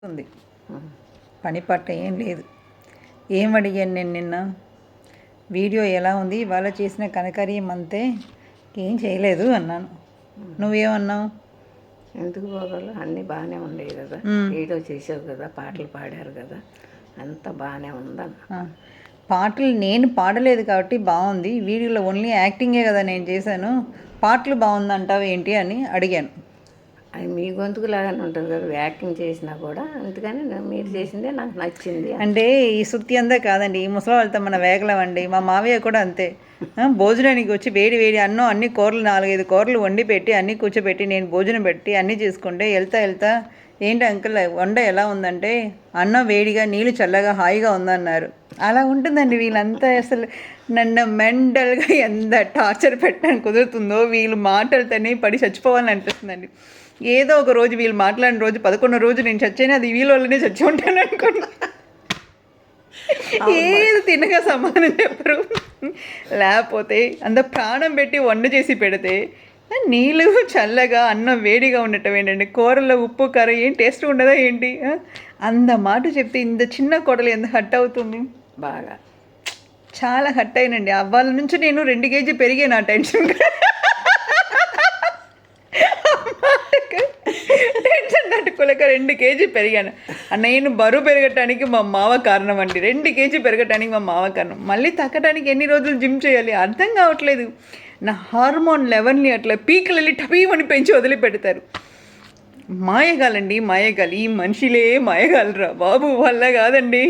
ఉంది. పని పట్ట ఏం లేదు. ఏం అడిగాను నేను నిన్న? వీడియో ఎలా ఉంది, ఇవాళ చేసిన కనకర్యం అంతే, ఏం చేయలేదు అన్నాను. నువ్వేమన్నావు? ఎందుకు పోగలరు, అన్నీ బాగానే ఉండేవి కదా, వీడియో చేసావు కదా, పాటలు పాడారు కదా, అంతా బాగానే ఉందన్న. పాటలు నేను పాడలేదు కాబట్టి బాగుంది, వీడియోలో ఓన్లీ యాక్టింగే కదా నేను చేశాను, పాటలు బాగుందంటావు ఏంటి అని అడిగాను. అది మీ గొంతుకు లాగానే ఉంటుంది కదా, యాక్టింగ్ చేసినా కూడా, అందుకని మీరు చేసిందే నాకు నచ్చింది. అంటే ఈ సుత్తి అంతా కాదండి, ఈ ముసలి వాళ్ళతో మన వేగలం అండి. మా మావయ్య కూడా అంతే, భోజనానికి వచ్చి వేడి వేడి అన్నం, అన్ని కూరలు 4-5 కూరలు వండి పెట్టి అన్నీ కూర్చోబెట్టి నేను భోజనం పెట్టి అన్నీ చేసుకుంటే వెళ్తా ఏంటి అంకుల్ వంట ఎలా ఉందంటే, అన్నం వేడిగా నీళ్ళు చల్లగా హాయిగా ఉందన్నారు. అలా ఉంటుందండి వీళ్ళంతా. అసలు నన్ను మెంటల్గా ఎంత టార్చర్ పెట్టడానికి కుదురుతుందో, వీళ్ళు మాటలతోనే పడి చచ్చిపోవాలని అనిపిస్తుందండి. ఏదో ఒక రోజు వీళ్ళు మాట్లాడిన రోజు 11వ రోజు నేను చచ్చాను, అది వీళ్ళ వల్లనే చచ్చి ఉంటాను అనుకున్నా. ఏది తినగా సమానం చెప్పరు. లేకపోతే అంత ప్రాణం పెట్టి వంట చేసి పెడితే నీళ్ళు చల్లగా అన్నం వేడిగా ఉండటం ఏంటండి, కూరల్లో ఉప్పు కారం ఏం టేస్ట్ ఉండదా ఏంటి? అంత మాట చెప్తే ఇంత చిన్న కోడలు ఎంత హట్ అవుతుంది. బాగా చాలా హట్ అయినండి. అవ్వాల నుంచి నేను 2 కేజీ పెరిగాను ఆ టెన్షన్ తట్టుకోలేక 2 కేజీ పెరిగాను. నేను బరువు పెరగటానికి మా మావ కారణం అండి. 2 కేజీ పెరగటానికి మా మావ కారణం. మళ్ళీ తగ్గటానికి ఎన్ని రోజులు జిమ్ చేయాలి అర్థం కావట్లేదు. నా హార్మోన్ లెవెల్ని అట్లా పీకులు వెళ్ళి టపీమని పెంచి వదిలిపెడతారు. మాయగాలండి, మాయగాలి. ఈ మనుషులే మాయగాలరా బాబు, వల్ల కాదండి.